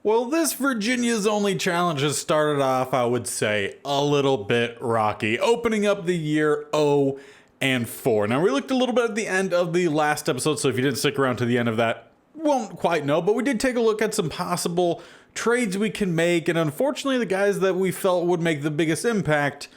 Well, this Virginia's Only challenge has started off, I would say, a little bit rocky, opening up the year 0-4. Now, we looked a little bit at the end of the last episode, so if you didn't stick around to the end of that, won't quite know, but we did take a look at some possible trades we can make, and unfortunately, the guys that we felt would make the biggest impact,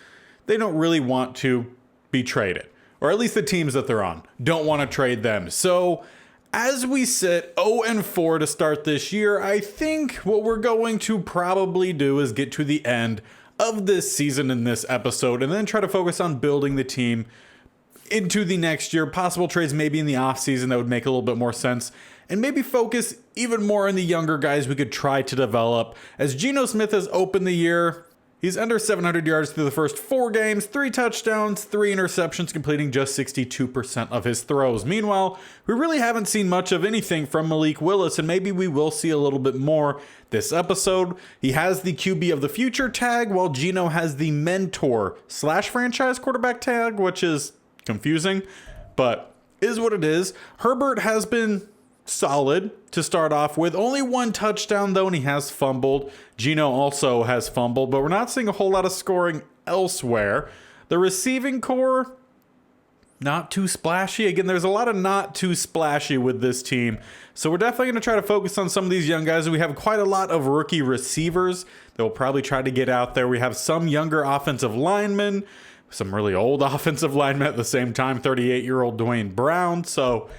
they don't really want to be traded. Or at least the teams that they're on don't want to trade them. So, as we sit 0-4 to start this year, I think what we're going to probably do is get to the end of this season in this episode and then try to focus on building the team into the next year. Possible trades maybe in the offseason that would make a little bit more sense. And maybe focus even more on the younger guys we could try to develop. As Geno Smith has opened the year, he's under 700 yards through the first 4 games, 3 touchdowns, 3 interceptions, completing just 62% of his throws. Meanwhile, we really haven't seen much of anything from Malik Willis, and maybe we will see a little bit more this episode. He has the QB of the future tag, while Geno has the mentor/franchise quarterback tag, which is confusing, but is what it is. Herbert has been solid to start off with. Only 1 touchdown though, and he has fumbled. Geno also has fumbled, but we're not seeing a whole lot of scoring elsewhere. The receiving core, not too splashy. Again, there's a lot of not too splashy with this team. So we're definitely going to try to focus on some of these young guys. We have quite a lot of rookie receivers that will probably try to get out there. We have some younger offensive linemen, some really old offensive linemen at the same time, 38-year-old Dwayne Brown. So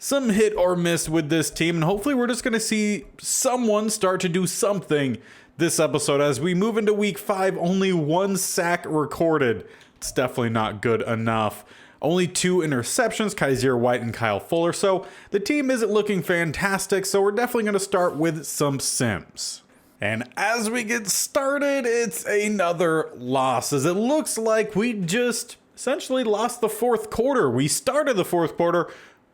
some hit or miss with this team, and hopefully we're just going to see someone start to do something this episode. As we move into week 5, only 1 sack recorded. It's definitely not good enough. Only 2 interceptions, Kaiser White and Kyle Fuller. So the team isn't looking fantastic, so we're definitely going to start with some sims. And as we get started, it's another loss, as it looks like we just essentially lost the fourth quarter. We started the fourth quarter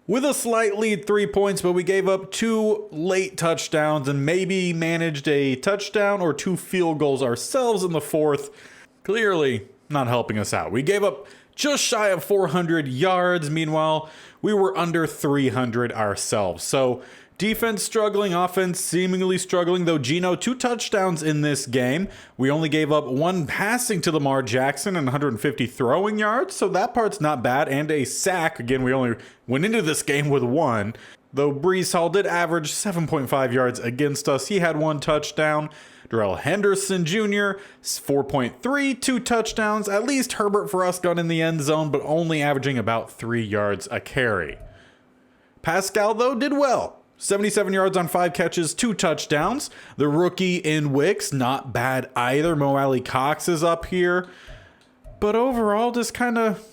with a slight lead, 3 points, but we gave up 2 late touchdowns and maybe managed a touchdown or 2 field goals ourselves in the fourth. Clearly not helping us out. We gave up just shy of 400 yards. Meanwhile, we were under 300 ourselves. So defense struggling, offense seemingly struggling, though Geno 2 touchdowns in this game. We only gave up 1 passing to Lamar Jackson and 150 throwing yards, so that part's not bad, and a sack. Again, we only went into this game with 1, though Breece Hall did average 7.5 yards against us. He had 1 touchdown. Darrell Henderson Jr., 4.3, 2 touchdowns. At least Herbert for us got in the end zone, but only averaging about 3 yards a carry. Pascal, though, did well. 77 yards on 5 catches, 2 touchdowns. The rookie in Wicks, not bad either. Mo Alley Cox is up here. But overall, just kind of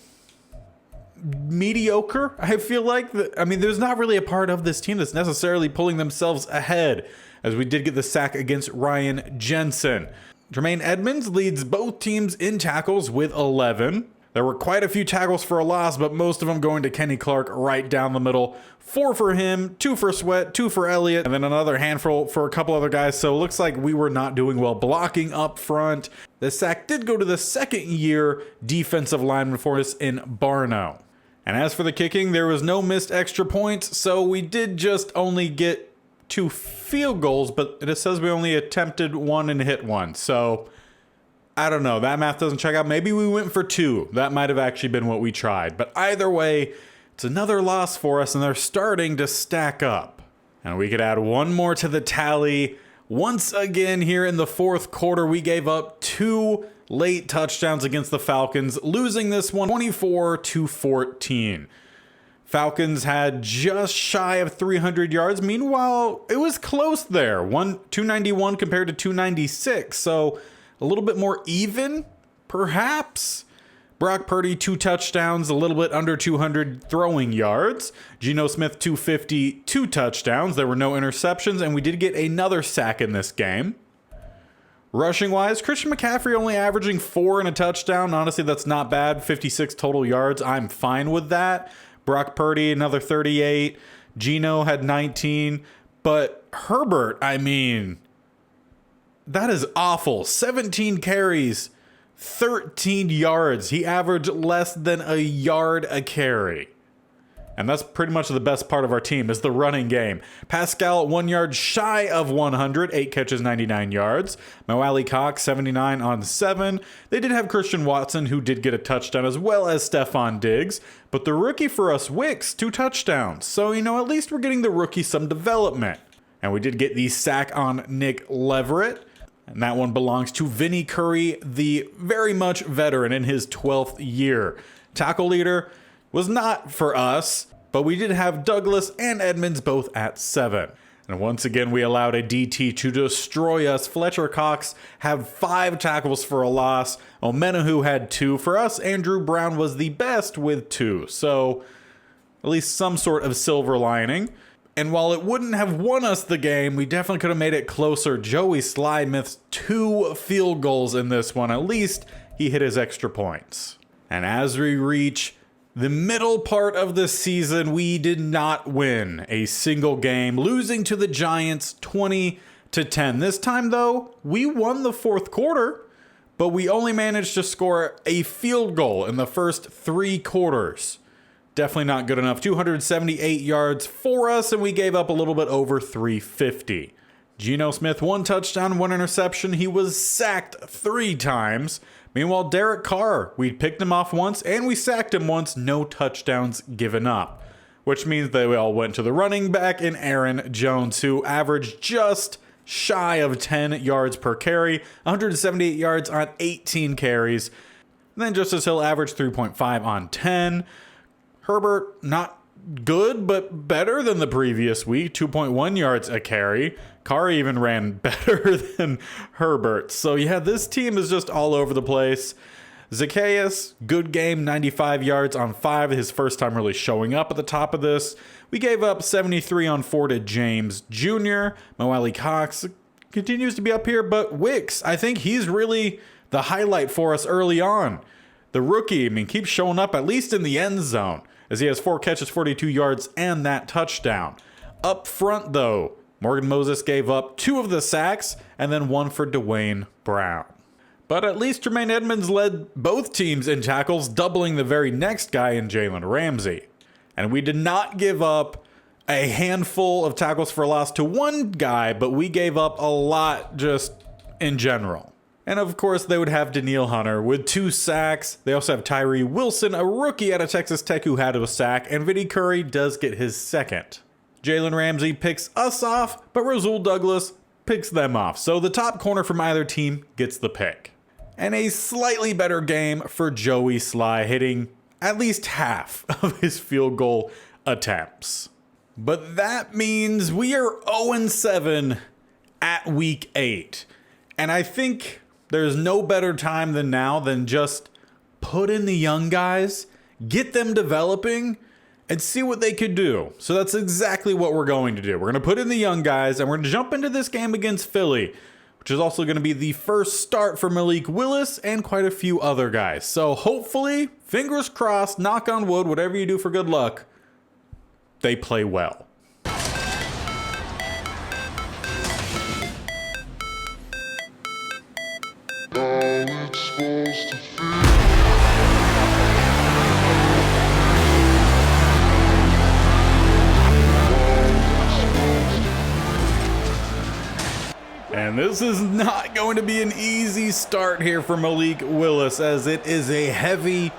mediocre, I feel like. There's not really a part of this team that's necessarily pulling themselves ahead, as we did get the sack against Ryan Jensen. Jermaine Edmonds leads both teams in tackles with 11. There were quite a few tackles for a loss, but most of them going to Kenny Clark right down the middle. 4 for him, 2 for Sweat, 2 for Elliott, and then another handful for a couple other guys. So it looks like we were not doing well blocking up front. The sack did go to the second-year defensive lineman for us in Barno. And as for the kicking, there was no missed extra points, so we did just only get 2 field goals, but it says we only attempted 1 and hit 1. So I don't know. That math doesn't check out. Maybe we went for 2. That might have actually been what we tried. But either way, it's another loss for us, and they're starting to stack up. And we could add 1 more to the tally. Once again, here in the fourth quarter, we gave up 2 late touchdowns against the Falcons, losing this one 24-14. Falcons had just shy of 300 yards. Meanwhile, it was close there. 291 compared to 296. So a little bit more even, perhaps. Brock Purdy, 2 touchdowns, a little bit under 200 throwing yards. Geno Smith, 250, 2 touchdowns. There were no interceptions, and we did get another sack in this game. Rushing-wise, Christian McCaffrey only averaging 4 and a touchdown. Honestly, that's not bad. 56 total yards. I'm fine with that. Brock Purdy, another 38. Geno had 19. But Herbert, that is awful. 17 carries, 13 yards. He averaged less than a yard a carry. And that's pretty much the best part of our team is the running game. Pascal, 1 yard shy of 100, 8 catches, 99 yards. Malik Willis, 79 on 7. They did have Christian Watson, who did get a touchdown, as well as Stephon Diggs. But the rookie for us, Wicks, 2 touchdowns. So, at least we're getting the rookie some development. And we did get the sack on Nick Leverett. And that one belongs to Vinny Curry, the very much veteran in his 12th year. Tackle leader was not for us, but we did have Douglas and Edmonds both at 7. And once again, we allowed a DT to destroy us. Fletcher Cox had 5 tackles for a loss. Omenahu had 2. For us, Andrew Brown was the best with 2. So at least some sort of silver lining. And while it wouldn't have won us the game, we definitely could have made it closer. Joey Sly missed 2 field goals in this one. At least he hit his extra points. And as we reach the middle part of the season, we did not win a single game, losing to the Giants 20-10. This time, though, we won the 4th quarter, but we only managed to score a field goal in the first 3 quarters. Definitely not good enough. 278 yards for us, and we gave up a little bit over 350. Geno Smith, 1 touchdown, 1 interception. He was sacked 3 times. Meanwhile, Derek Carr, we picked him off once and we sacked him once, no touchdowns given up. Which means they all went to the running back in Aaron Jones, who averaged just shy of 10 yards per carry, 178 yards on 18 carries. And then Justice Hill averaged 3.5 on 10. Herbert, not good, but better than the previous week, 2.1 yards a carry. Carr even ran better than Herbert. So yeah, this team is just all over the place. Zacchaeus, good game, 95 yards on 5, his first time really showing up at the top of this. We gave up 73 on 4 to James Jr. Malik Cox continues to be up here, but Wicks, I think he's really the highlight for us early on. The rookie, keeps showing up at least in the end zone, as he has 4 catches, 42 yards, and that touchdown. Up front, though, Morgan Moses gave up 2 of the sacks, and then 1 for Dwayne Brown. But at least Tremaine Edmonds led both teams in tackles, doubling the very next guy in Jalen Ramsey. And we did not give up a handful of tackles for a loss to one guy, but we gave up a lot just in general. And of course, they would have Danielle Hunter with 2 sacks. They also have Tyree Wilson, a rookie out of Texas Tech who had a sack, and Vinny Curry does get his 2nd. Jalen Ramsey picks us off, but Rasul Douglas picks them off. So the top corner from either team gets the pick. And a slightly better game for Joey Sly, hitting at least half of his field goal attempts. But that means we are 0-7 at week 8. And I think there's no better time than now than just put in the young guys, get them developing, and see what they could do. So that's exactly what we're going to do. We're going to put in the young guys, and we're going to jump into this game against Philly, which is also going to be the first start for Malik Willis and quite a few other guys. So hopefully, fingers crossed, knock on wood, whatever you do for good luck, they play well. And this is not going to be an easy start here for Malik Willis, as it is a heavy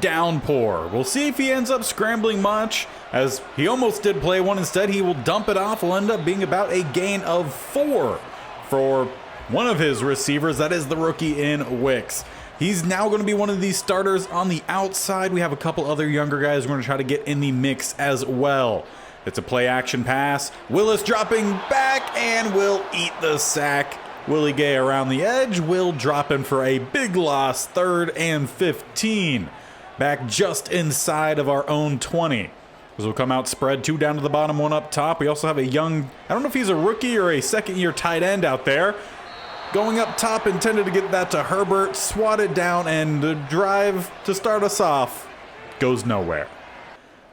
downpour. We'll see if he ends up scrambling much, as he almost did play one. Instead, he will dump it off. Will end up being about a gain of 4 for one of his receivers. That is the rookie in Wicks. He's now going to be one of these starters on the outside. We have a couple other younger guys we're going to try to get in the mix as well. It's a play action pass. Willis dropping back and will eat the sack. Willie Gay around the edge will drop him for a big loss. 3rd and 15. Back just inside of our own 20. This will come out spread, 2 down to the bottom, 1 up top. We also have a young, I don't know if he's a rookie or a 2nd-year tight end out there. Going up top, intended to get that to Herbert. Swatted down, and the drive to start us off goes nowhere.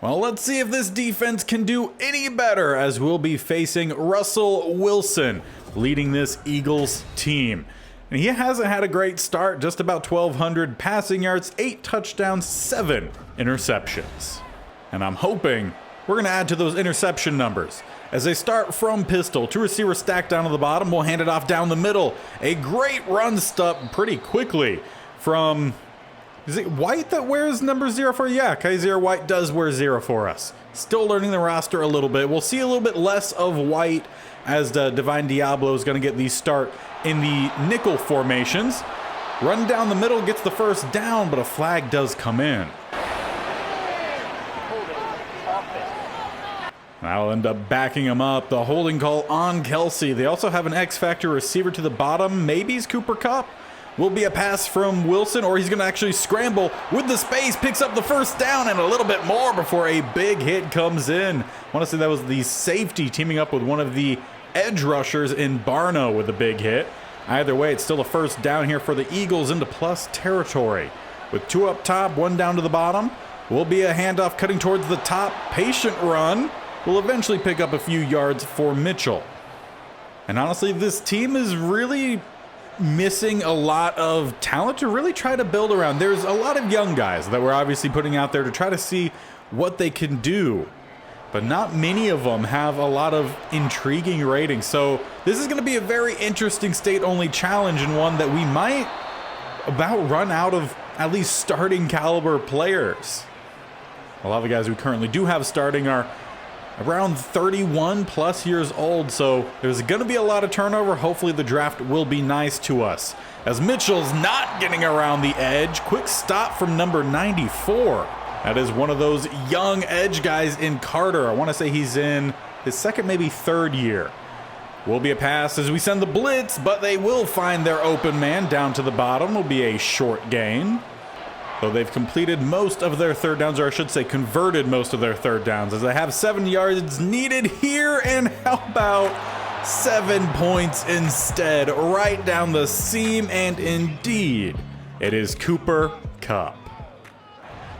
Well, let's see if this defense can do any better, as we'll be facing Russell Wilson leading this Eagles team. And he hasn't had a great start, just about 1,200 passing yards, 8 touchdowns, 7 interceptions. And I'm hoping we're going to add to those interception numbers. As they start from pistol, two receivers stacked down to the bottom, we'll hand it off down the middle. A great run stop pretty quickly from, is it White that wears number 0 for? Yeah, Kaiser White does wear 0 for us. Still learning the roster a little bit. We'll see a little bit less of White as the Divine Diablo is going to get the start in the nickel formations. Run down the middle, gets the first down, but a flag does come in. That'll end up backing him up. The holding call on Kelsey. They also have an X-Factor receiver to the bottom. Maybe it's Cooper Kupp. Will be a pass from Wilson, or he's going to actually scramble with the space, picks up the first down and a little bit more before a big hit comes in. I want to say that was the safety teaming up with one of the edge rushers in Barno with a big hit. Either way, it's still a first down here for the Eagles into plus territory. With two up top, one down to the bottom. Will be a handoff cutting towards the top. Patient run. Will eventually pick up a few yards for Mitchell. And honestly, this team is really missing a lot of talent to really try to build around. There's a lot of young guys that we're obviously putting out there to try to see what they can do, but not many of them have a lot of intriguing ratings. So this is going to be a very interesting state-only challenge, and one that we might about run out of at least starting caliber players. A lot of the guys we currently do have starting are around 31 plus years old, so there's going to be a lot of turnover. Hopefully the draft will be nice to us. As Mitchell's not getting around the edge, quick stop from number 94. That is one of those young edge guys in Carter. I want to say he's in his second, maybe third year. Will be a pass as we send the blitz, but they will find their open man down to the bottom. Will be a short gain. Though they've completed most of their third downs, or I should say converted most of their third downs, as they have 7 yards needed here, and how about 7 points instead, right down the seam, and indeed, it is Cooper Kupp.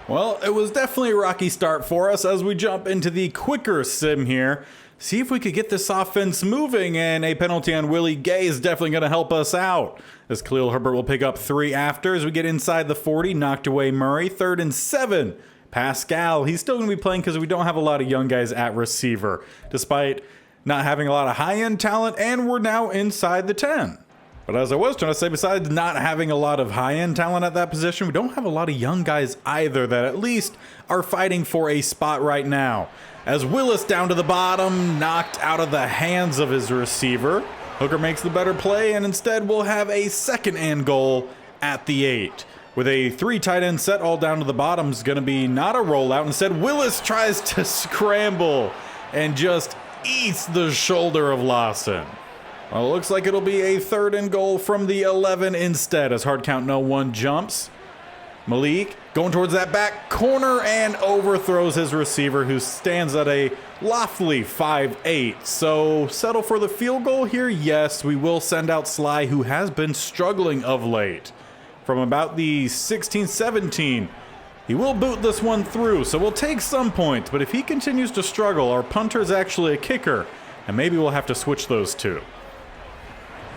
Well, it was definitely a rocky start for us as we jump into the quicker sim here. See if we could get this offense moving, and a penalty on Willie Gay is definitely going to help us out. As Khalil Herbert will pick up 3 after as we get inside the 40, knocked away Murray. 3rd and 7. Pascal, he's still going to be playing because we don't have a lot of young guys at receiver, despite not having a lot of high-end talent, and we're now inside the 10. But as I was trying to say, besides not having a lot of high-end talent at that position, we don't have a lot of young guys either that at least are fighting for a spot right now. As Willis down to the bottom, knocked out of the hands of his receiver. Hooker makes the better play, and instead we'll have a 2nd and goal at the 8. With a 3 tight end set all down to the bottom, is going to be not a rollout. Instead, Willis tries to scramble and just eats the shoulder of Lawson. Well, it looks like it'll be a 3rd and goal from the 11 instead, as hard count no one jumps. Malik going towards that back corner and overthrows his receiver, who stands at a lofty 5'8". So settle for the field goal here? Yes, we will send out Sly, who has been struggling of late. From about the 16-17, he will boot this one through, so we'll take some points. But if he continues to struggle, our punter is actually a kicker, and maybe we'll have to switch those two.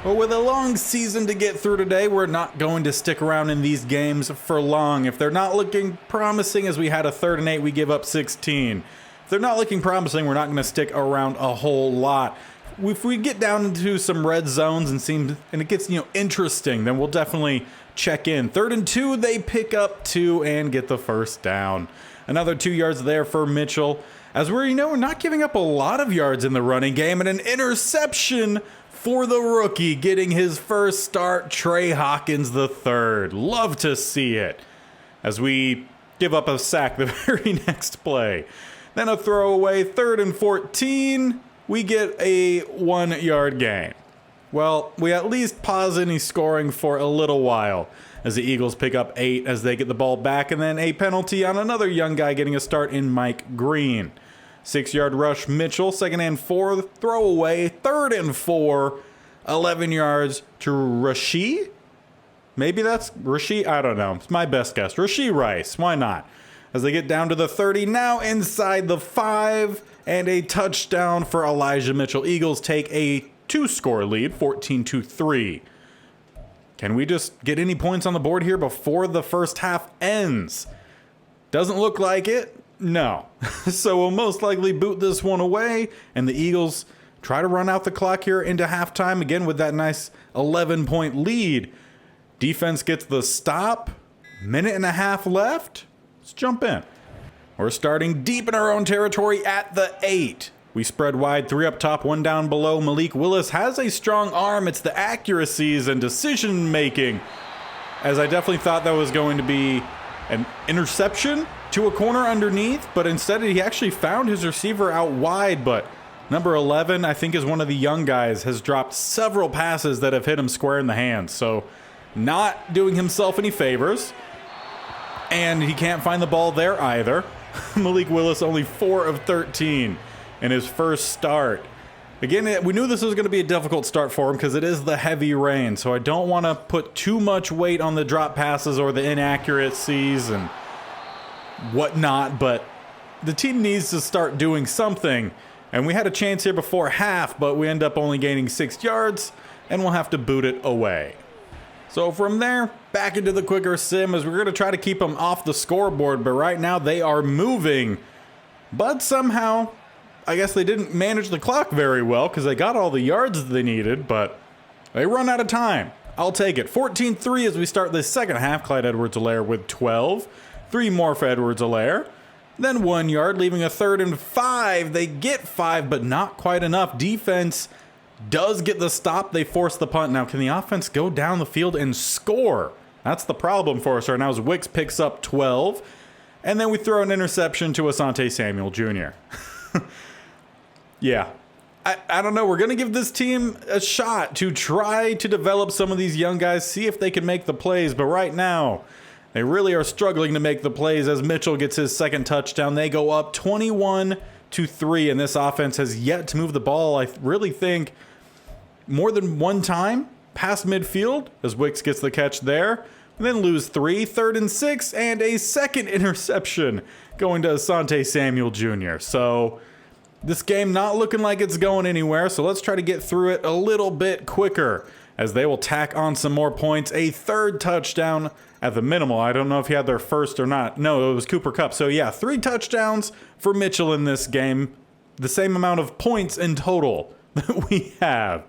But with a long season to get through today, we're not going to stick around in these games for long. If they're not looking promising, as we had a 3rd and 8, we give up 16. If they're not looking promising, we're not going to stick around a whole lot. If we get down into some red zones and it gets interesting, then we'll definitely check in. 3rd and 2, they pick up 2 and get the first down. Another 2 yards there for Mitchell. As we're not giving up a lot of yards in the running game, and an interception for the rookie getting his first start, Trey Hawkins III. Love to see it. As we give up a sack the very next play. Then a throwaway, 3rd and 14. We get a 1 yard gain. Well, we at least pause any scoring for a little while as the Eagles pick up 8 as they get the ball back, and then a penalty on another young guy getting a start in Mike Green. 6 yard rush, Mitchell, 2nd and 4, throwaway, 3rd and 4, 11 yards to Rashee. Maybe that's Rashee, I don't know. It's my best guess. Rashee Rice, why not? As they get down to the 30, now inside the 5, and a touchdown for Elijah Mitchell. Eagles take a 2-score lead, 14-3. Can we just get any points on the board here before the first half ends? Doesn't look like it. No. So we'll most likely boot this one away, and the Eagles try to run out the clock here into halftime again with that nice 11-point lead. Defense gets the stop. Minute and a half left. Let's jump in. We're starting deep in our own territory at the 8. We spread wide, 3 up top, 1 down below. Malik Willis has a strong arm. It's the accuracies and decision making, as I definitely thought that was going to be an interception to a corner underneath, but instead he actually found his receiver out wide. But number 11, I think, is one of the young guys, has dropped several passes that have hit him square in the hands. So not doing himself any favors. And he can't find the ball there either. Malik Willis only 4 of 13 in his first start. Again, we knew this was going to be a difficult start for him because it is the heavy rain. So I don't want to put too much weight on the drop passes or the inaccuracies and whatnot. But the team needs to start doing something. And we had a chance here before half, but we end up only gaining 6 yards. And we'll have to boot it away. So from there, back into the quicker sim as we're going to try to keep them off the scoreboard. But right now they are moving. But somehow, I guess they didn't manage the clock very well because they got all the yards they needed. But they run out of time. I'll take it. 14-3 as we start the second half. Clyde Edwards-Helaire with 12. 3 more for Edwards-Helaire. Then 1 yard, leaving a 3rd and 5. They get 5, but not quite enough. Defense does get the stop. They force the punt. Now, can the offense go down the field and score? That's the problem for us right now as Wicks picks up 12. And then we throw an interception to Asante Samuel Jr. Yeah. I don't know. We're going to give this team a shot to try to develop some of these young guys, see if they can make the plays. But right now, they really are struggling to make the plays as Mitchell gets his second touchdown. They go up 21-3, and this offense has yet to move the ball, I really think, more than one time past midfield as Wicks gets the catch there. And then lose 3, 3rd and 6, and a second interception going to Asante Samuel Jr. So this game not looking like it's going anywhere. So let's try to get through it a little bit quicker as they will tack on some more points. A 3rd touchdown at the minimal. I don't know if he had their first or not. No, it was Cooper Kupp. So yeah, 3 touchdowns for Mitchell in this game. The same amount of points in total that we have.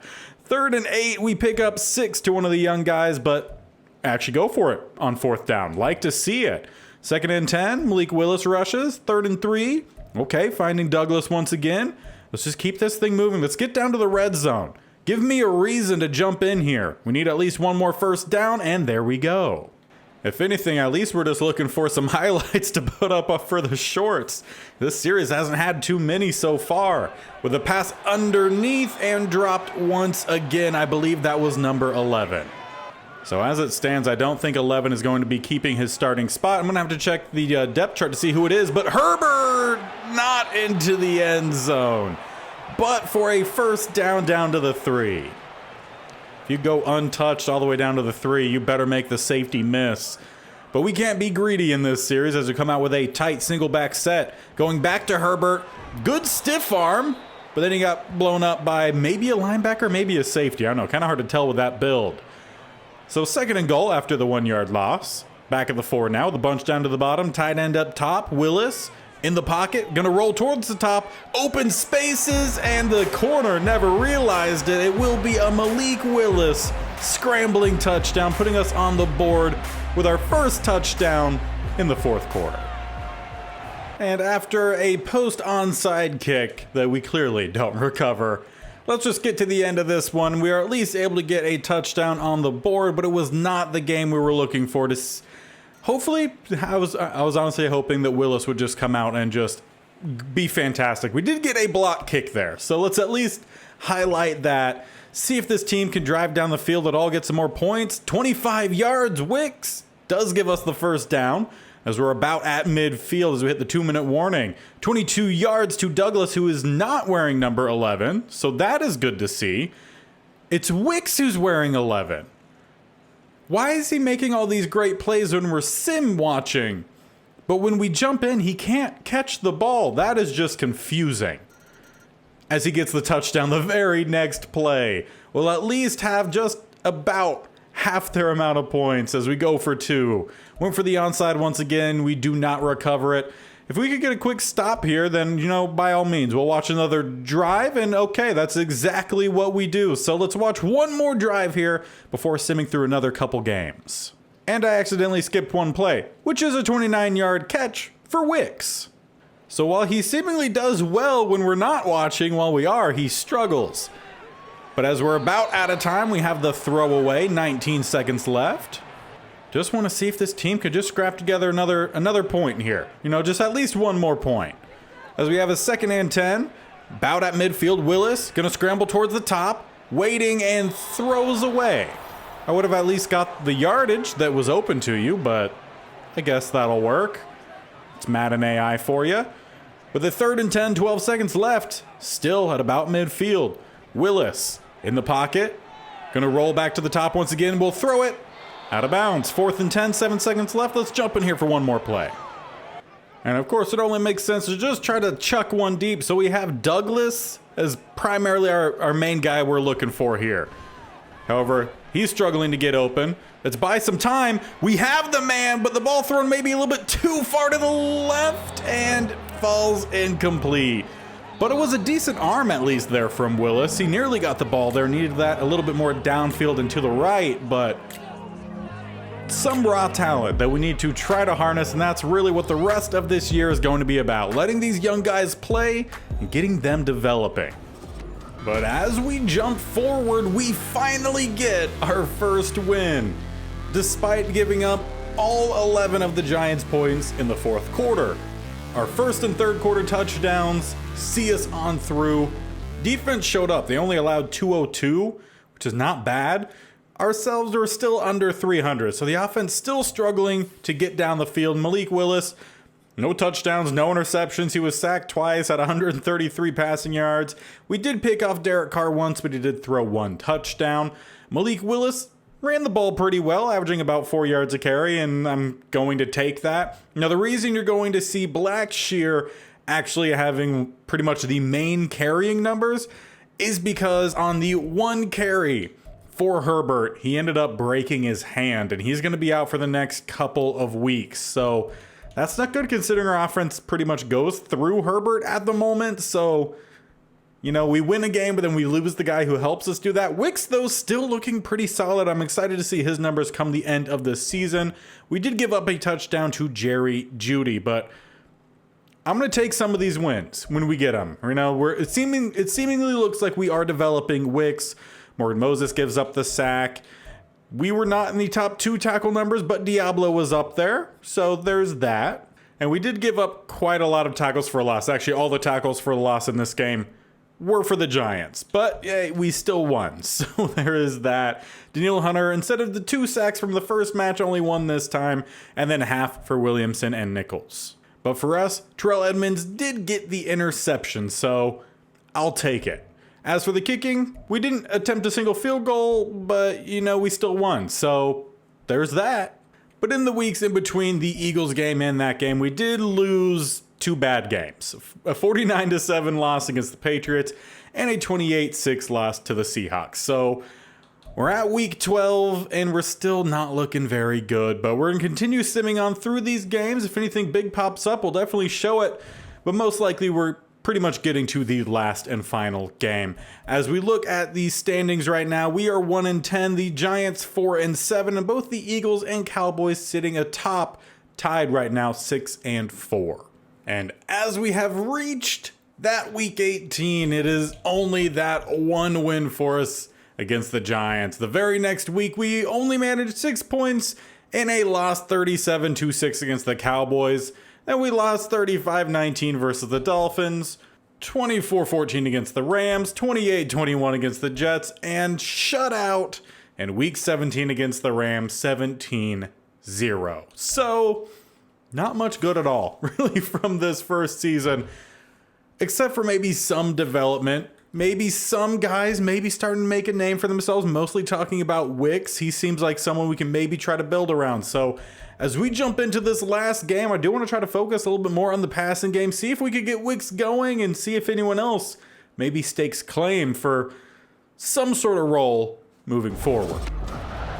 3rd and 8, we pick up 6 to one of the young guys, but actually go for it on 4th down. Like to see it. 2nd and 10, Malik Willis rushes. 3rd and 3, okay, finding Douglas once again. Let's just keep this thing moving. Let's get down to the red zone. Give me a reason to jump in here. We need at least one more 1st down, and there we go. If anything, at least we're just looking for some highlights to put up for the shorts. This series hasn't had too many so far. With a pass underneath and dropped once again. I believe that was number 11. So as it stands, I don't think 11 is going to be keeping his starting spot. I'm going to have to check the depth chart to see who it is. But Herbert not into the end zone. But for a 1st down to the 3. You go untouched all the way down to the 3, you better make the safety miss. But we can't be greedy in this series as we come out with a tight single back set. Going back to Herbert. Good stiff arm, but then he got blown up by maybe a linebacker, maybe a safety. I don't know, kind of hard to tell with that build. So 2nd and goal after the 1 yard loss. Back at the 4 now, the bunch down to the bottom. Tight end up top, Willis in the pocket, gonna roll towards the top, open spaces, and the corner never realized it. It will be a Malik Willis scrambling touchdown, putting us on the board with our 1st touchdown in the 4th quarter. And after a post onside kick that we clearly don't recover, let's just get to the end of this one. We are at least able to get a touchdown on the board, but it was not the game we were looking for to hopefully, I was honestly hoping that Willis would just come out and just be fantastic. We did get a block kick there, so let's at least highlight that. See if this team can drive down the field at all, get some more points. 25 yards, Wicks does give us the 1st down as we're about at midfield as we hit the 2-minute warning. 22 yards to Douglas, who is not wearing number 11, so that is good to see. It's Wicks who's wearing 11. Why is he making all these great plays when we're sim watching? But when we jump in, he can't catch the ball. That is just confusing. As he gets the touchdown the very next play. We'll at least have just about half their amount of points as we go for 2. Went for the onside once again. We do not recover it. If we could get a quick stop here, then, you know, by all means, we'll watch another drive, and okay, that's exactly what we do. So let's watch one more drive here before simming through another couple games. And I accidentally skipped one play, which is a 29-yard catch for Wicks. So while he seemingly does well when we're not watching, while we are, he struggles. But as we're about out of time, we have the throwaway, 19 seconds left. Just want to see if this team could just scrap together another point here. You know, just at least one more point. As we have a 2nd and 10, bout at midfield, Willis gonna scramble towards the top, waiting and throws away. I would have at least got the yardage that was open to you, but I guess that'll work. It's Madden AI for you. With a 3rd and 10, 12 seconds left, still at about midfield. Willis in the pocket, gonna roll back to the top once again, we'll throw it. Out of bounds, 4th and 10, 7 seconds left. Let's jump in here for one more play. And of course, it only makes sense to just try to chuck one deep. So we have Douglas as primarily our main guy we're looking for here. However, he's struggling to get open. Let's buy some time. We have the man, but the ball thrown maybe a little bit too far to the left and falls incomplete. But it was a decent arm at least there from Willis. He nearly got the ball there, needed that a little bit more downfield and to the right, but some raw talent that we need to try to harness, and that's really what the rest of this year is going to be about. Letting these young guys play and getting them developing. But as we jump forward, we finally get our first win, despite giving up all 11 of the Giants' points in the 4th quarter. Our 1st and 3rd quarter touchdowns see us on through. Defense showed up. They only allowed 202, which is not bad. Ourselves are still under 300, so the offense still struggling to get down the field. Malik Willis, no touchdowns, no interceptions. He was sacked twice at 133 passing yards. We did pick off Derek Carr once, but he did throw 1 touchdown. Malik Willis ran the ball pretty well, averaging about 4 yards a carry, and I'm going to take that. Now, the reason you're going to see Blackshear actually having pretty much the main carrying numbers is because on the 1 carry for Herbert, he ended up breaking his hand, and he's going to be out for the next couple of weeks. So that's not good considering our offense pretty much goes through Herbert at the moment. So, you know, we win a game, but then we lose the guy who helps us do that. Wicks, though, still looking pretty solid. I'm excited to see his numbers come the end of the season. We did give up a touchdown to Jerry Jeudy, but I'm going to take some of these wins when we get them. You know, it seemingly looks like we are developing Wicks. Morgan Moses gives up the sack. We were not in the top 2 tackle numbers, but Diablo was up there. So there's that. And we did give up quite a lot of tackles for a loss. Actually, all the tackles for a loss in this game were for the Giants. But yeah, we still won. So there is that. Danielle Hunter, instead of the 2 sacks from the first match, only 1 this time. And then half for Williamson and Nichols. But for us, Terrell Edmonds did get the interception. So I'll take it. As for the kicking, we didn't attempt a single field goal, but, you know, we still won. So there's that. But in the weeks in between the Eagles game and that game, we did lose 2 bad games. A 49-7 loss against the Patriots and a 28-6 loss to the Seahawks. So we're at week 12 and we're still not looking very good, but we're going to continue simming on through these games. If anything big pops up, we'll definitely show it, but most likely we're pretty much getting to the last and final game. As we look at the standings right now, we are 1-10, the Giants 4-7, and both the Eagles and Cowboys sitting atop, tied right now 6-4. And as we have reached that week 18, it is only that 1 win for us against the Giants. The very next week, we only managed 6 points in a loss 37-6 against the Cowboys. Then we lost 35-19 versus the Dolphins, 24-14 against the Rams, 28-21 against the Jets, and shut out in week 17 against the Rams, 17-0. So, not much good at all, really, from this first season, except for maybe some development. Maybe some guys maybe starting to make a name for themselves, mostly talking about Wicks. He seems like someone we can maybe try to build around. So as we jump into this last game, I do want to try to focus a little bit more on the passing game, see if we could get Wicks going and see if anyone else maybe stakes claim for some sort of role moving forward.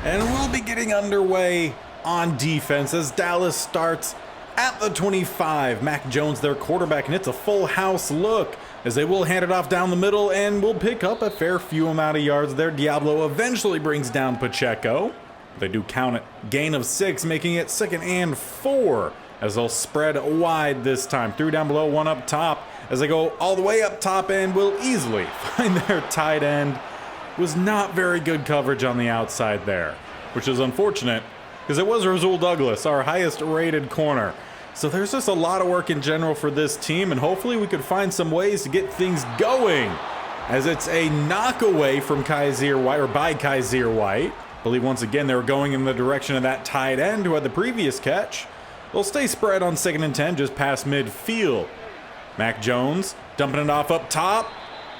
And we'll be getting underway on defense as Dallas starts at the 25. Mac Jones, their quarterback, and it's a full house look as they will hand it off down the middle and will pick up a fair few amount of yards there. Diablo eventually brings down Pacheco. They do count it. Gain of 6, making it 2nd and 4 as they'll spread wide this time. 3 down below, 1 up top as they go all the way up top and will easily find their tight end. Was not very good coverage on the outside there, which is unfortunate because it was Rasul Douglas, our highest rated corner. So there's just a lot of work in general for this team, and hopefully we could find some ways to get things going as it's a knock away from Kaiser White, or by Kaiser White. I believe once again they were going in the direction of that tight end who had the previous catch. They'll stay spread on 2nd and 10 just past midfield. Mac Jones dumping it off up top,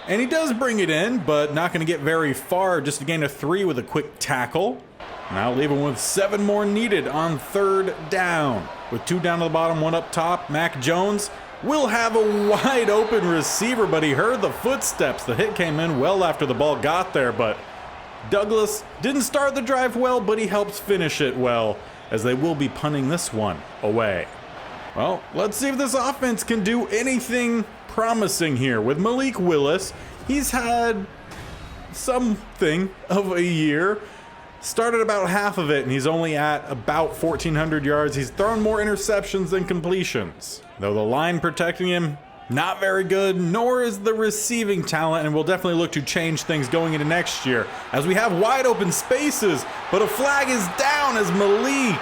and he does bring it in, but not going to get very far. Just a gain of 3 with a quick tackle. Now leaving with 7 more needed on 3rd down. With 2 down to the bottom, 1 up top, Mac Jones will have a wide open receiver, but he heard the footsteps. The hit came in well after the ball got there, but Douglas didn't start the drive well, but he helps finish it well as they will be punting this one away. Well, let's see if this offense can do anything promising here. With Malik Willis, he's had something of a year. Started about half of it, and he's only at about 1,400 yards. He's thrown more interceptions than completions. Though the line protecting him, not very good, nor is the receiving talent, and we'll definitely look to change things going into next year as we have wide open spaces, but a flag is down as Malik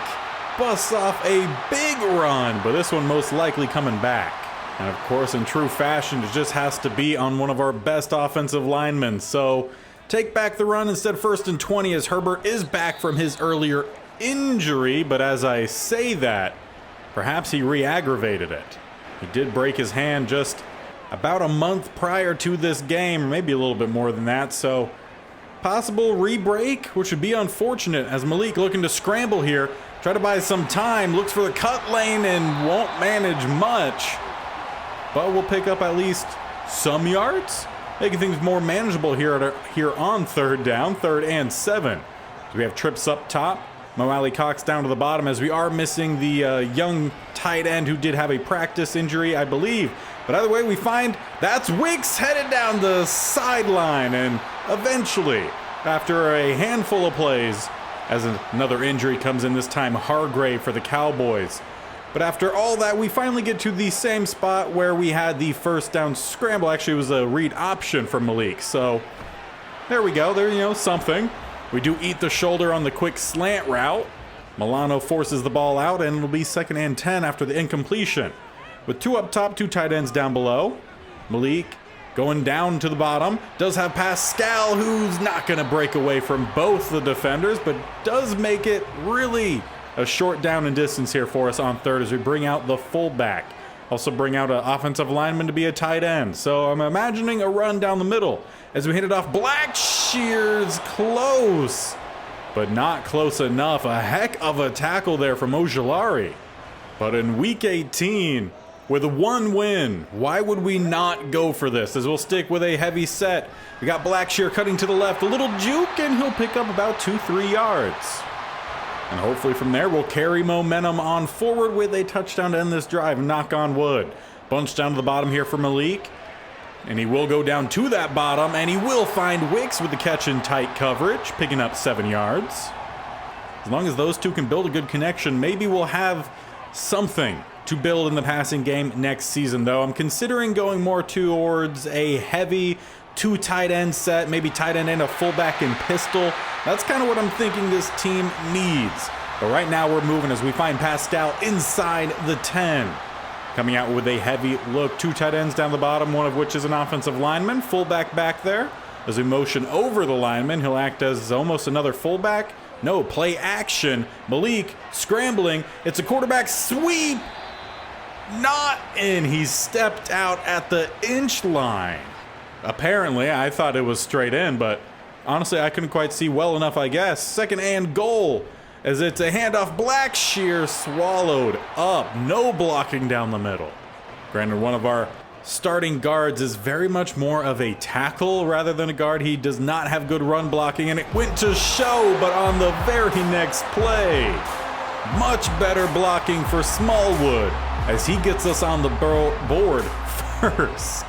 busts off a big run, but this one most likely coming back. And of course, in true fashion, it just has to be on one of our best offensive linemen. So take back the run instead, 1st and 20, as Herbert is back from his earlier injury. But as I say that, perhaps he re-aggravated it. He did break his hand just about a month prior to this game, or maybe a little bit more than that. So possible re-break, which would be unfortunate as Malik looking to scramble here. Try to buy some time, looks for the cut lane and won't manage much. But we'll pick up at least some yards, making things more manageable here on 3rd down, 3rd and 7. So we have trips up top. Mo Cox down to the bottom as we are missing the young tight end who did have a practice injury, I believe. But either way, we find that's Wicks headed down the sideline, and eventually, after a handful of plays, as another injury comes in, this time Hargrave for the Cowboys. But after all that, we finally get to the same spot where we had the 1st down scramble. Actually, it was a read option from Malik. So there we go. There, something. We do eat the shoulder on the quick slant route. Milano forces the ball out, and it'll be 2nd and 10 after the incompletion. With 2 up top, 2 tight ends down below. Malik going down to the bottom. Does have Pascal, who's not going to break away from both the defenders, but does make it really a short down in distance here for us on 3rd as we bring out the fullback. Also bring out an offensive lineman to be a tight end. So I'm imagining a run down the middle as we hit it off. Blackshear's close, but not close enough. A heck of a tackle there from Ojulari. But in week 18, with 1 win, why would we not go for this? As we'll stick with a heavy set. We got Blackshear cutting to the left, a little juke, and he'll pick up about 2-3 yards. And hopefully from there, we'll carry momentum on forward with a touchdown to end this drive. Knock on wood. Bunch down to the bottom here for Malik. And he will go down to that bottom, and he will find Wicks with the catch in tight coverage, picking up 7 yards. As long as those two can build a good connection, maybe we'll have something to build in the passing game next season, though. I'm considering going more towards a heavy 2 tight end set, maybe tight end and a fullback and pistol. That's kind of what I'm thinking this team needs. But right now we're moving as we find Pascal inside the 10. Coming out with a heavy look. 2 tight ends down the bottom, one of which is an offensive lineman. Fullback back there. As we motion over the lineman, he'll act as almost another fullback. No, play action. Malik scrambling. It's a quarterback sweep. Not in. He stepped out at the inch line. Apparently, I thought it was straight in, but honestly, I couldn't quite see well enough, I guess. 2nd and goal, as it's a handoff. Blackshear swallowed up. No blocking down the middle. Granted, one of our starting guards is very much more of a tackle rather than a guard. He does not have good run blocking, and it went to show, but on the very next play, Much better blocking for Smallwood as he gets us on the board first.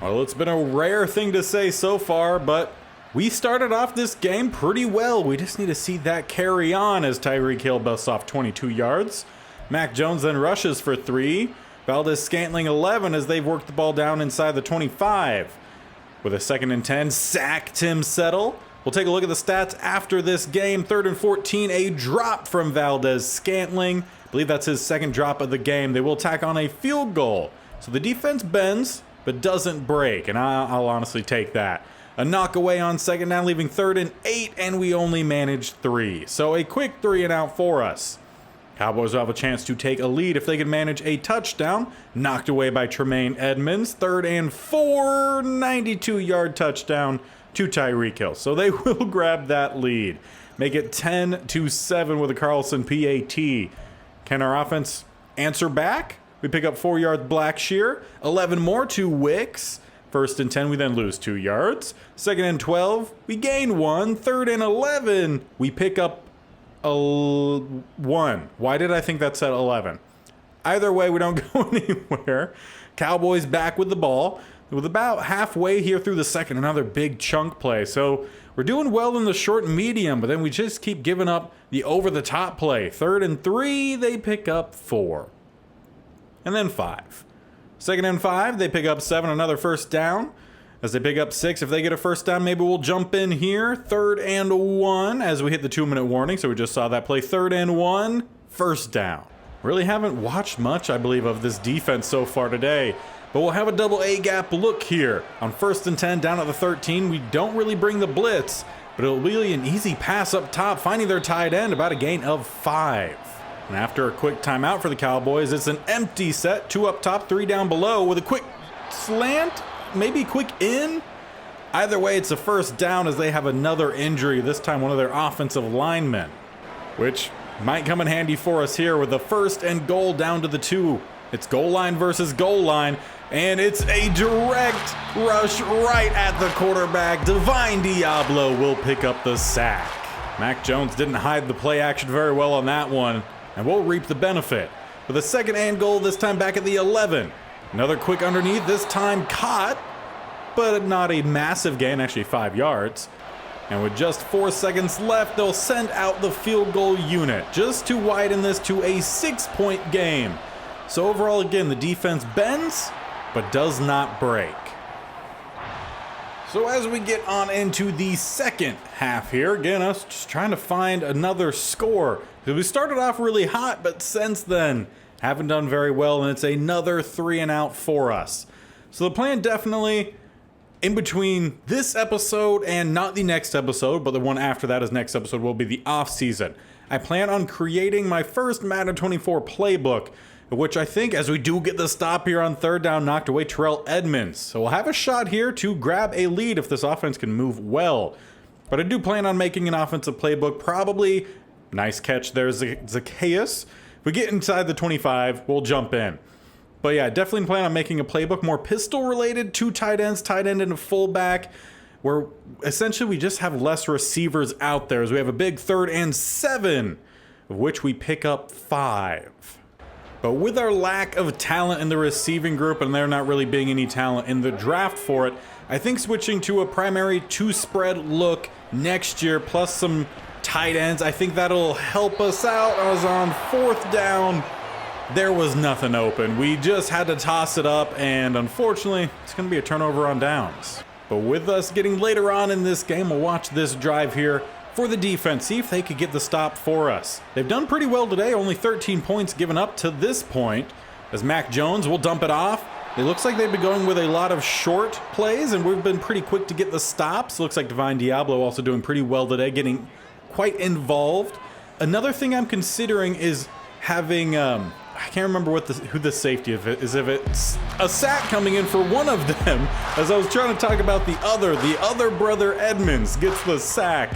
Well, it's been a rare thing to say so far, but we started off this game pretty well. We just need to see that carry on as Tyreek Hill busts off 22 yards. Mac Jones then rushes for 3. Valdez-Scantling 11 as they've worked the ball down inside the 25. With a 2nd and 10, sack Tim Settle. We'll take a look at the stats after this game. 3rd and 14, a drop from Valdez-Scantling. I believe that's his 2nd drop of the game. They will tack on a field goal. So the defense bends, but doesn't break, and I'll honestly take that. A knock away on 2nd down, leaving 3rd and 8, and we only managed 3. So a quick 3 and out for us. Cowboys will have a chance to take a lead if they can manage a touchdown. Knocked away by Tremaine Edmonds. 3rd and 4, 92-yard touchdown to Tyreek Hill. So they will grab that lead. Make it 10-7 with a Carlson PAT. Can our offense answer back? We pick up 4 yards Blackshear. 11 more to Wicks. 1st and 10, we then lose 2 yards. 2nd and 12, we gain 1. 3rd and 11, we pick up 1. Why did I think that said 11? Either way, we don't go anywhere. Cowboys back with the ball. With about halfway here through the 2nd, another big chunk play. So we're doing well in the short and medium, but then we just keep giving up the over-the-top play. 3rd and 3, they pick up 4. And then 5. 2nd and 5, they pick up 7, another 1st down. As they pick up 6, if they get a 1st down, maybe we'll jump in here. 3rd and 1 as we hit the 2-minute warning. So we just saw that play. 3rd and 1, 1st down. Really haven't watched much, I believe, of this defense so far today. But we'll have a double A gap look here. On 1st and 10, down at the 13, we don't really bring the blitz, but it'll be an easy pass up top, finding their tight end, about a gain of 5. And after a quick timeout for the Cowboys, it's an empty set. 2 up top, 3 down below with a quick slant, maybe quick in. Either way, it's a 1st down as they have another injury, this time one of their offensive linemen, which might come in handy for us here with the 1st and goal down to the 2. It's goal line versus goal line, and it's a direct rush right at the quarterback. Divine Diablo will pick up the sack. Mac Jones didn't hide the play action very well on that one, and we'll reap the benefit. With a 2nd and goal, this time back at the 11. Another quick underneath, this time caught, but not a massive gain, actually 5 yards. And with just 4 seconds left, they'll send out the field goal unit, just to widen this to a 6-point game. So overall, again, the defense bends, but does not break. So as we get on into the 2nd half here, again, us just trying to find another score. We started off really hot, but since then, haven't done very well, and it's another 3 and out for us. So the plan definitely, in between this episode and not the next episode, but the one after that is next episode, will be the off season. I plan on creating my first Madden 24 playbook, which I think, as we do get the stop here on 3rd down, knocked away Terrell Edmonds. So we'll have a shot here to grab a lead if this offense can move well. But I do plan on making an offensive playbook, probably, nice catch there, Zacchaeus. If we get inside the 25, we'll jump in. But yeah, definitely plan on making a playbook more pistol related, 2 tight ends, tight end and a fullback, where essentially we just have less receivers out there as we have a big 3rd and 7, of which we pick up 5. But with our lack of talent in the receiving group, and there not really being any talent in the draft for it, I think switching to a primary 2-spread look next year, plus some tight ends, I think that'll help us out. I was on 4th down. There was nothing open. We just had to toss it up, and unfortunately, it's going to be a turnover on downs. But with us getting later on in this game, we'll watch this drive here for the defense, see if they could get the stop for us. They've done pretty well today, only 13 points given up to this point, as Mac Jones will dump it off. It looks like they've been going with a lot of short plays, and we've been pretty quick to get the stops. Looks like Divine Diablo also doing pretty well today, getting quite involved. Another thing I'm considering is having, I can't remember who the safety of it is, if it's a sack coming in for one of them, as I was trying to talk about the other brother Edmonds gets the sack.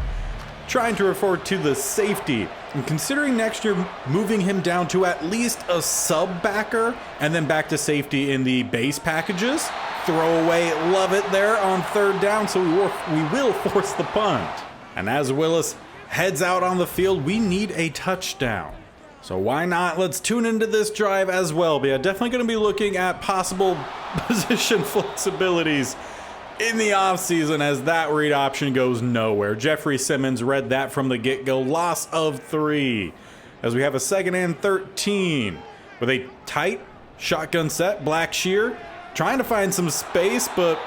Trying to refer to the safety, and considering next year moving him down to at least a sub backer and then back to safety in the base packages. Throwaway, love it there on 3rd down, so we will force the punt. And as Willis heads out on the field. We need a touchdown. So why not? Let's tune into this drive as well. But yeah, definitely going to be looking at possible position flexibilities in the offseason as that read option goes nowhere. Jeffrey Simmons read that from the get-go. Loss of 3. As we have a 2nd and 13 with a tight shotgun set. Blackshear trying to find some space, but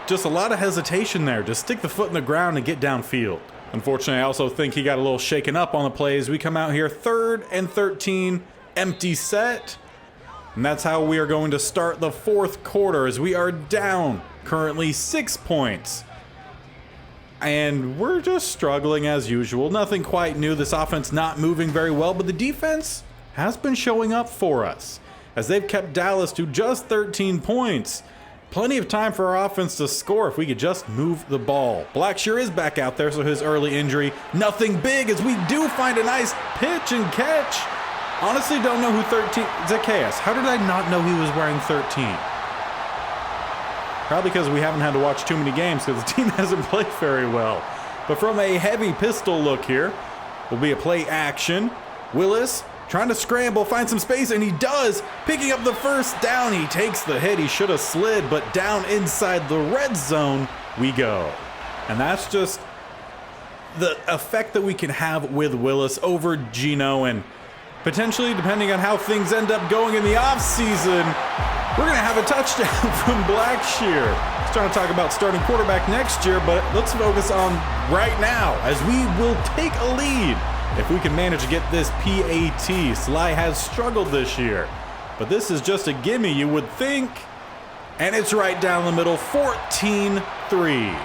just a lot of hesitation there. Just stick the foot in the ground and get downfield. Unfortunately, I also think he got a little shaken up on the plays. We come out here 3rd and 13, empty set. And that's how we are going to start the 4th quarter as we are down currently 6 points. And we're just struggling as usual. Nothing quite new. This offense not moving very well, but the defense has been showing up for us as they've kept Dallas to just 13 points. Plenty of time for our offense to score if we could just move the ball. Blackshear is back out there, so his early injury, nothing big as we do find a nice pitch and catch. Honestly, don't know who 13, Zacchaeus. How did I not know he was wearing 13? Probably because we haven't had to watch too many games because the team hasn't played very well. But from a heavy pistol look here, will be a play action. Willis trying to scramble, find some space, and he does. Picking up the first down, he takes the hit. He should have slid, but down inside the red zone we go. And that's just the effect that we can have with Willis over Geno, and potentially, depending on how things end up going in the offseason, we're going to have a touchdown from Blackshear. I was trying to talk about starting quarterback next year, but let's focus on right now as we will take a lead. If we can manage to get this PAT, Sly has struggled this year. But this is just a gimme, you would think. And it's right down the middle, 14-3.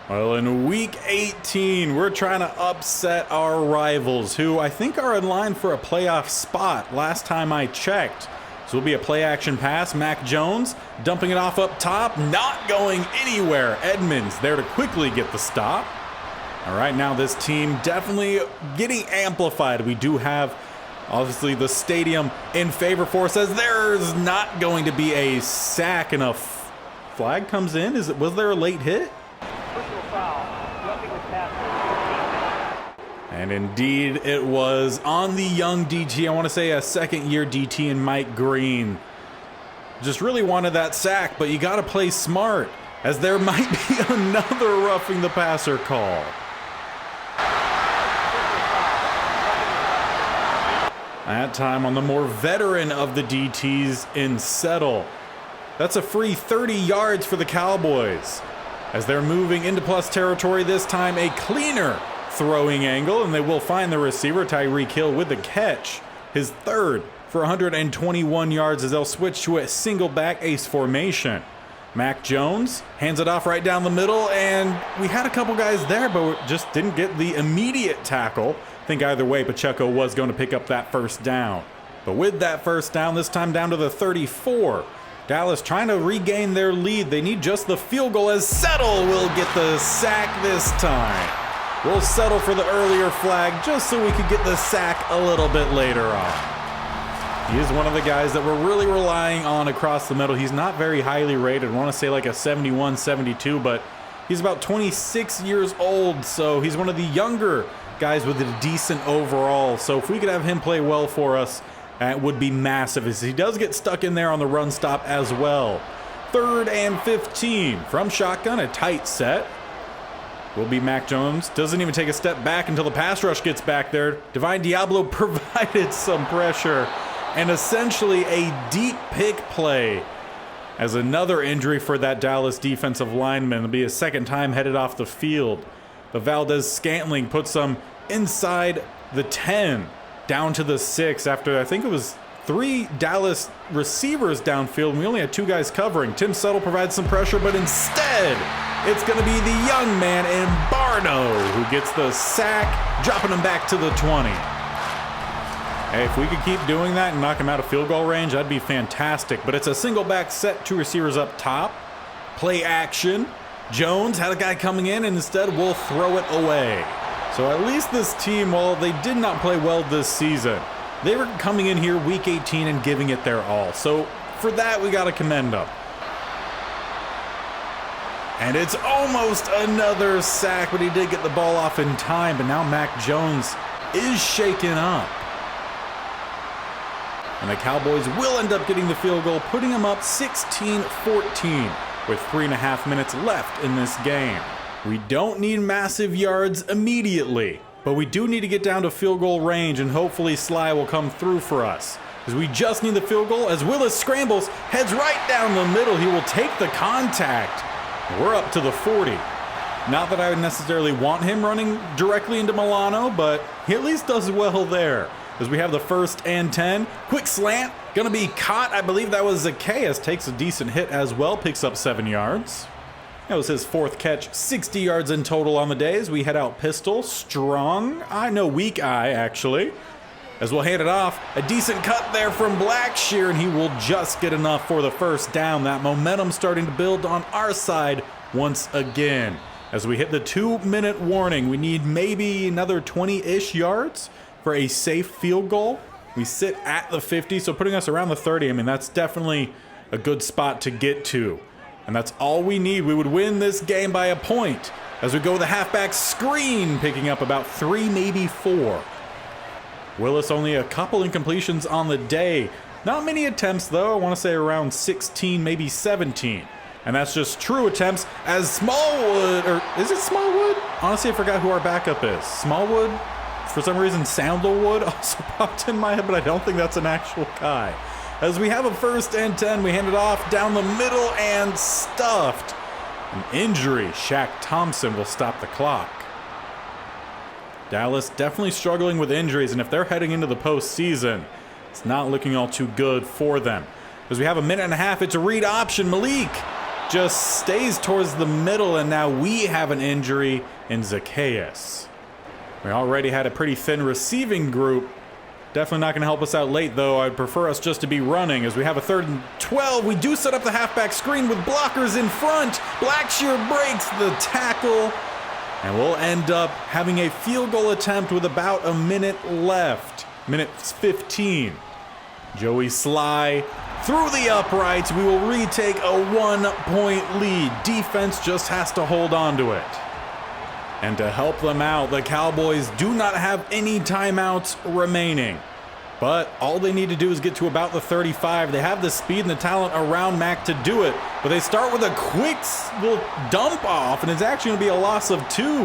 Well, in week 18, we're trying to upset our rivals, who I think are in line for a playoff spot last time I checked. So it'll be a play action pass. Mac Jones dumping it off up top, not going anywhere. Edmonds there to quickly get the stop. All right, now this team definitely getting amplified. We do have, obviously, the stadium in favor for us as there's not going to be a sack and a flag comes in. Was there a late hit? Personal foul, roughing the passer. And indeed, it was on the young DT. I want to say a second-year DT in Mike Green. Just really wanted that sack, but you got to play smart, as there might be another roughing the passer call. That time on the more veteran of the DTs in Settle. That's a free 30 yards for the Cowboys. As they're moving into plus territory, this time a cleaner throwing angle, and they will find the receiver, Tyreek Hill, with the catch. His 3rd for 121 yards as they'll switch to a single back ace formation. Mac Jones hands it off right down the middle, and we had a couple guys there, but just didn't get the immediate tackle. I think either way, Pacheco was going to pick up that first down. But with that first down, this time down to the 34. Dallas trying to regain their lead. They need just the field goal as Settle will get the sack this time. We'll settle for the earlier flag just so we could get the sack a little bit later on. He is one of the guys that we're really relying on across the middle. He's not very highly rated. I want to say like a 71, 72, but he's about 26 years old, so he's one of the younger guys with a decent overall. So if we could have him play well for us, it would be massive, as he does get stuck in there on the run stop as well. 3rd and 15 from shotgun, a tight set. Will be Mac Jones. Doesn't even take a step back until the pass rush gets back there. Divine Diablo provided some pressure and essentially a deep pick play as another injury for that Dallas defensive lineman. It'll be his 2nd time headed off the field. The Valdez Scantling puts them inside the 10, down to the 6 after I think it was 3 Dallas receivers downfield, and we only had 2 guys covering. Tim Settle provides some pressure, but instead it's going to be the young man in Barno who gets the sack, dropping him back to the 20. Hey, if we could keep doing that and knock him out of field goal range, that'd be fantastic. But it's a single back set, 2 receivers up top. Play action. Jones had a guy coming in, and instead we'll throw it away. So at least this team, while they did not play well this season, they were coming in here week 18 and giving it their all. So for that, we got to commend them. And it's almost another sack, but he did get the ball off in time. But now Mac Jones is shaken up. And the Cowboys will end up getting the field goal, putting them up 16-14 with 3.5 minutes left in this game. We don't need massive yards immediately, but we do need to get down to field goal range, and hopefully Sly will come through for us. Because we just need the field goal as Willis scrambles, heads right down the middle. He will take the contact. We're up to the 40. Not that I would necessarily want him running directly into Milano, but he at least does well there. As we have the 1st and 10. Quick slant, gonna be caught. I believe that was Zacchaeus. Takes a decent hit as well, picks up 7 yards. That was his 4th catch, 60 yards in total on the day as we head out pistol. Strong, weak eye actually. As we'll hand it off, a decent cut there from Blackshear, and he will just get enough for the 1st down. That momentum starting to build on our side once again. As we hit the 2-minute warning, we need maybe another 20-ish yards for a safe field goal. We sit at the 50, so putting us around the 30, I mean, that's definitely a good spot to get to. And that's all we need. We would win this game by a point. As we go with the halfback screen, picking up about 3, maybe 4. Willis only a couple incompletions on the day. Not many attempts though, I want to say around 16, maybe 17. And that's just true attempts as Smallwood, or is it Smallwood? Honestly, I forgot who our backup is. Smallwood? For some reason, Sandalwood also popped in my head, but I don't think that's an actual guy. As we have a 1st and 10, we hand it off down the middle and stuffed. An injury, Shaq Thompson will stop the clock. Dallas definitely struggling with injuries, and if they're heading into the postseason, it's not looking all too good for them. As we have a 1.5 minutes, it's a read option. Malik just stays towards the middle, and now we have an injury in Zacchaeus. We already had a pretty thin receiving group. Definitely not going to help us out late, though. I'd prefer us just to be running. As we have a 3rd and 12, we do set up the halfback screen with blockers in front. Blackshear breaks the tackle, and we'll end up having a field goal attempt with about a minute left. Minute 15. Joey Sly through the uprights. We will retake a 1-point lead. Defense just has to hold on to it. And to help them out, the Cowboys do not have any timeouts remaining. But all they need to do is get to about the 35. They have the speed and the talent around Mac to do it. But they start with a quick little dump off, and it's actually going to be a loss of 2.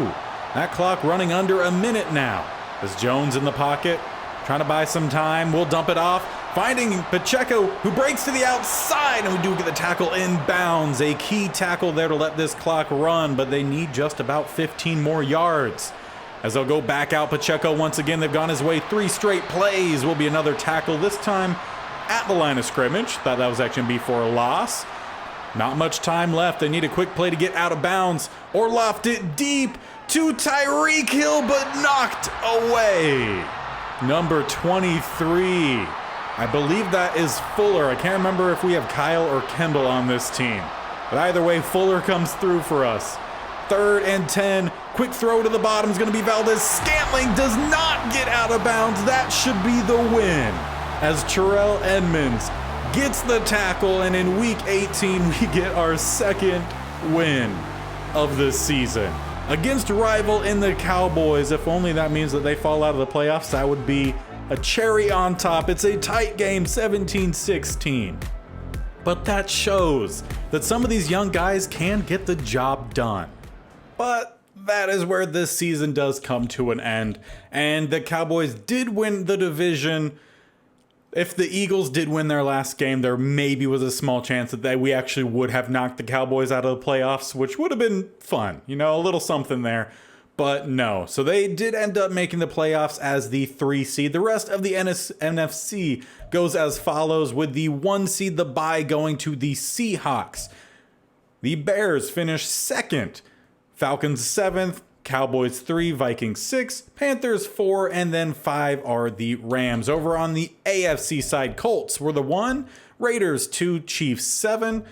That clock running under a minute now. As Jones in the pocket, trying to buy some time. We'll dump it off. Finding Pacheco, who breaks to the outside, and we do get the tackle in bounds. A key tackle there to let this clock run, but they need just about 15 more yards. As they'll go back out, Pacheco once again, they've gone his way 3 straight plays. Will be another tackle, this time at the line of scrimmage. Thought that was actually going to be for a loss. Not much time left. They need a quick play to get out of bounds. Orloff it deep to Tyreek Hill, but knocked away. Number 23. I believe that is Fuller. I can't remember if we have Kyle or Kendall on this team. But either way, Fuller comes through for us. 3rd and 10. Quick throw to the bottom is going to be Valdez. Scantling does not get out of bounds. That should be the win. As Terrell Edmonds gets the tackle, and in week 18, we get our 2nd win of this season. Against a rival in the Cowboys. If only that means that they fall out of the playoffs, that would be a cherry on top. It's a tight game, 17-16. But that shows that some of these young guys can get the job done. But that is where this season does come to an end. And the Cowboys did win the division. If the Eagles did win their last game, there maybe was a small chance that we actually would have knocked the Cowboys out of the playoffs, which would have been fun. You know, a little something there. But no. So they did end up making the playoffs as the 3 seed. The rest of the NFC goes as follows, with the 1 seed, the bye, going to the Seahawks. The Bears finish 2nd. Falcons 7th. Cowboys 3, Vikings 6, Panthers 4, and then 5 are the Rams. Over on the AFC side, Colts were the 1, Raiders 2, Chiefs 7,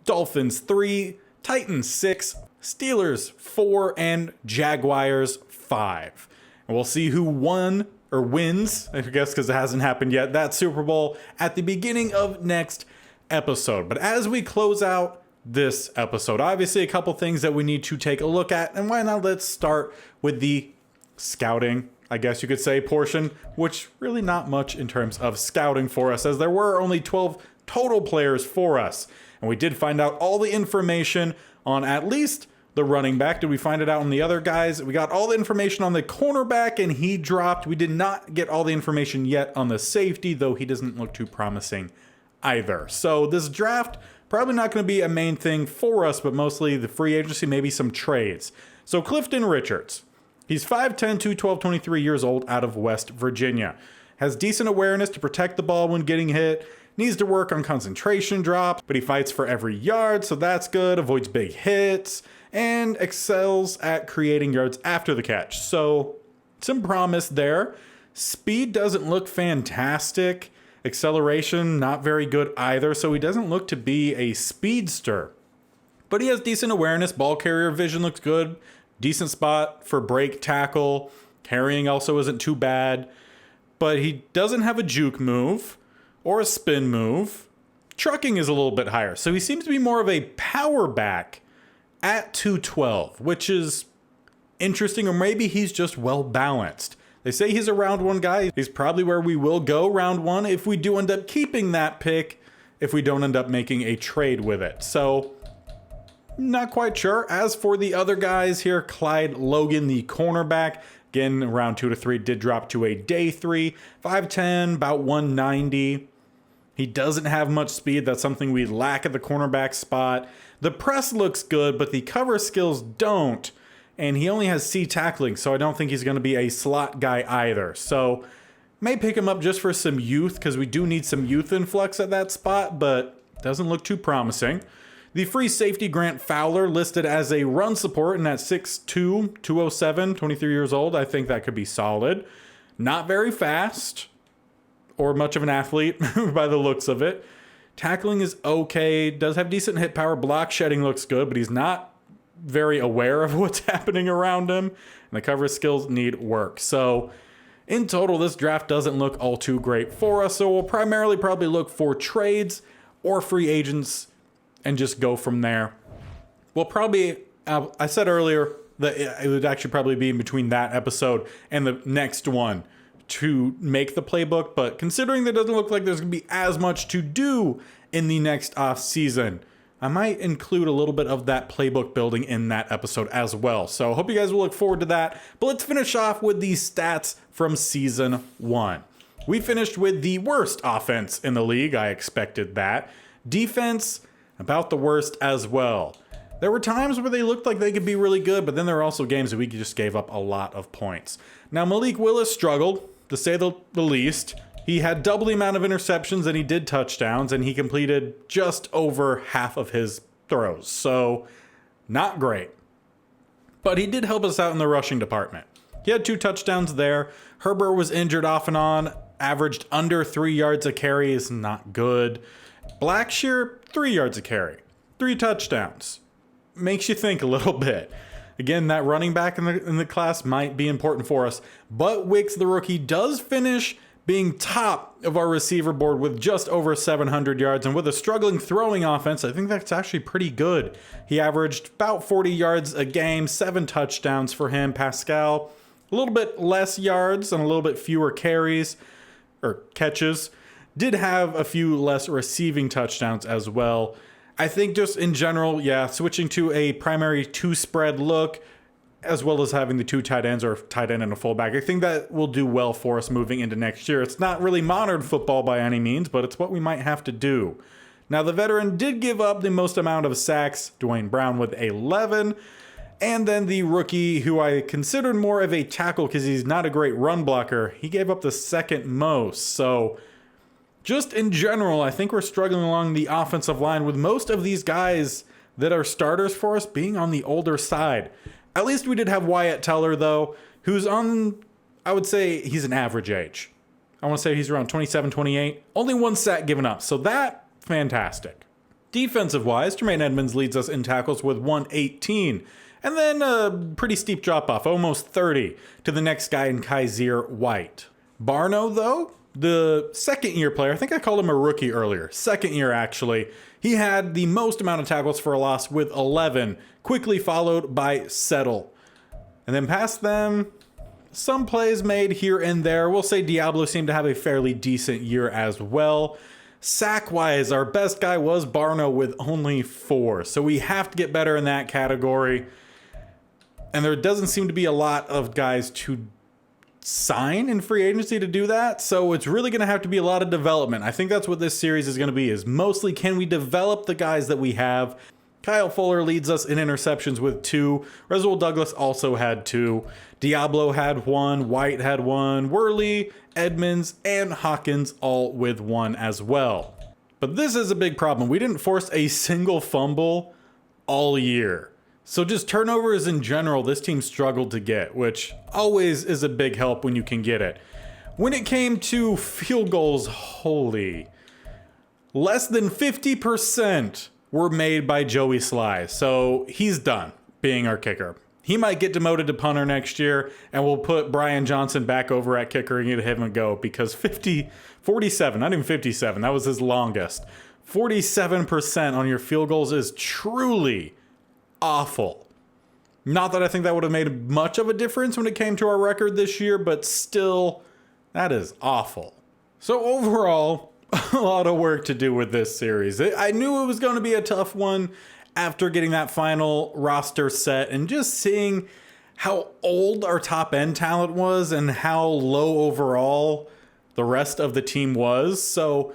Dolphins 3, Titans 6, Steelers 4, and Jaguars 5. And we'll see who won or wins, I guess, because it hasn't happened yet, that Super Bowl at the beginning of next episode. But as we close out this episode. Obviously, a couple things that we need to take a look at, and why not let's start with the scouting, I guess you could say, portion, which really not much in terms of scouting for us, as there were only 12 total players for us. And we did find out all the information on at least the running back. Did we find it out on the other guys? We got all the information on the cornerback, and he dropped. We did not get all the information yet on the safety, though he doesn't look too promising either. So this draft, probably not going to be a main thing for us, but mostly the free agency, maybe some trades. So Clifton Richards. He's 5'10", 212, 23 years old, out of West Virginia. Has decent awareness to protect the ball when getting hit. Needs to work on concentration drops, but he fights for every yard, so that's good. Avoids big hits, and excels at creating yards after the catch. So some promise there. Speed doesn't look fantastic. Acceleration, not very good either, so he doesn't look to be a speedster. But he has decent awareness. Ball carrier vision looks good. Decent spot for break tackle. Carrying also isn't too bad. But he doesn't have a juke move or a spin move. Trucking is a little bit higher. So he seems to be more of a power back at 212, which is interesting, or maybe he's just well balanced. They say he's a round one guy. He's probably where we will go round one if we do end up keeping that pick, if we don't end up making a trade with it. So not quite sure. As for the other guys here, Clyde Logan, the cornerback, again, round 2 to 3, did drop to a day 3, 5'10", about 190. He doesn't have much speed. That's something we lack at the cornerback spot. The press looks good, but the cover skills don't. And he only has C tackling, so I don't think he's going to be a slot guy either. So may pick him up just for some youth, because we do need some youth influx at that spot, but doesn't look too promising. The free safety Grant Fowler, listed as a run support, and at 6'2", 207, 23 years old. I think that could be solid. Not very fast or much of an athlete by the looks of it. Tackling is okay. Does have decent hit power. Block shedding looks good, but he's not very aware of what's happening around him. And the cover skills need work. So in total, this draft doesn't look all too great for us. So we'll primarily probably look for trades or free agents and just go from there. We'll probably, I said earlier that it would actually probably be in between that episode and the next one to make the playbook, but considering that it doesn't look like there's going to be as much to do in the next off season, I might include a little bit of that playbook building in that episode as well. So I hope you guys will look forward to that. But let's finish off with the stats from season 1. We finished with the worst offense in the league. I expected that. Defense, about the worst as well. There were times where they looked like they could be really good, but then there were also games that we just gave up a lot of points. Now, Malik Willis struggled, to say the least. He had double the amount of interceptions and he did touchdowns, and he completed just over half of his throws. So, not great. But he did help us out in the rushing department. He had 2 touchdowns there. Herbert was injured off and on, averaged under 3 yards a carry, is not good. Blackshear, 3 yards a carry, 3 touchdowns. Makes you think a little bit. Again, that running back in the class might be important for us. But Wicks, the rookie, does finish being top of our receiver board with just over 700 yards. And with a struggling throwing offense, I think that's actually pretty good. He averaged about 40 yards a game, 7 touchdowns for him. Pascal, a little bit less yards and a little bit fewer carries or catches. Did have a few less receiving touchdowns as well. I think just in general, yeah, switching to a primary 2-spread look, as well as having the 2 tight ends or tight end and a fullback, I think that will do well for us moving into next year. It's not really modern football by any means, but it's what we might have to do. Now, the veteran did give up the most amount of sacks, Dwayne Brown with 11, and then the rookie, who I considered more of a tackle because he's not a great run blocker, he gave up the second most. So just in general, I think we're struggling along the offensive line with most of these guys that are starters for us being on the older side. At least we did have Wyatt Teller, though, who's on, I would say he's an average age. I want to say he's around 27, 28. Only 1 sack given up, so that, fantastic. Defensive-wise, Tremaine Edmonds leads us in tackles with 118. And then a pretty steep drop-off, almost 30, to the next guy in Kaiser White. Barno, though, the second year player, I think I called him a rookie earlier, second year actually, he had the most amount of tackles for a loss with 11, quickly followed by Settle. And then past them, some plays made here and there. We'll say Diablo seemed to have a fairly decent year as well. Sack-wise, our best guy was Barno with only 4. So we have to get better in that category. And there doesn't seem to be a lot of guys to sign in free agency to do that. So it's really going to have to be a lot of development. I think that's what this series is going to be, is mostly can we develop the guys that we have. Kyle Fuller leads us in interceptions with 2. Reswell Douglas also had 2. Diablo had 1. White had 1. Worley, Edmonds, and Hawkins all with 1 as well. But this is a big problem. We didn't force a single fumble all year. So just turnovers in general, this team struggled to get, which always is a big help when you can get it. When it came to field goals, holy, less than 50% were made by Joey Sly. So he's done being our kicker. He might get demoted to punter next year, and we'll put Brian Johnson back over at kicker and get him a go, because 47, not even 57, that was his longest. 47% on your field goals is truly awful. Not that I think that would have made much of a difference when it came to our record this year, but still, that is awful. So overall, a lot of work to do with this series. I knew it was going to be a tough one after getting that final roster set and just seeing how old our top end talent was and how low overall the rest of the team was. So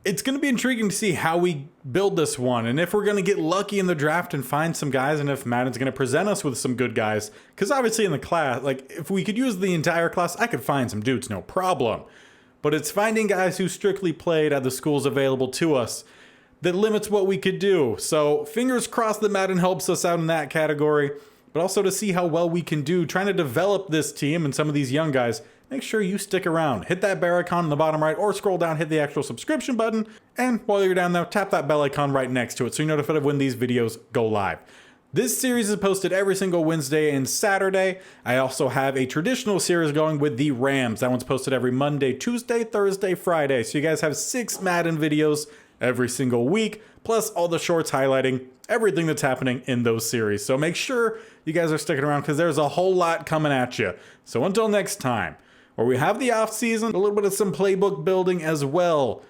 it's going to be intriguing to see how we build this one, and if we're going to get lucky in the draft and find some guys, and if Madden's going to present us with some good guys. Because obviously in the class, like if we could use the entire class, I could find some dudes, no problem. But it's finding guys who strictly played at the schools available to us that limits what we could do. So fingers crossed that Madden helps us out in that category, but also to see how well we can do trying to develop this team and some of these young guys. Make sure you stick around. Hit that bell icon in the bottom right, or scroll down, hit the actual subscription button. And while you're down there, tap that bell icon right next to it so you're notified of when these videos go live. This series is posted every single Wednesday and Saturday. I also have a traditional series going with the Rams. That one's posted every Monday, Tuesday, Thursday, Friday. So you guys have 6 Madden videos every single week, plus all the shorts highlighting everything that's happening in those series. So make sure you guys are sticking around, because there's a whole lot coming at you. So until next time, where we have the off season, a little bit of some playbook building as well.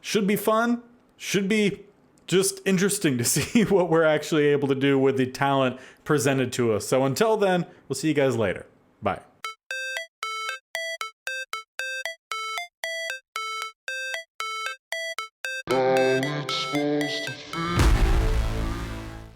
Should be fun. Should be just interesting to see what we're actually able to do with the talent presented to us. So until then, we'll see you guys later. Bye.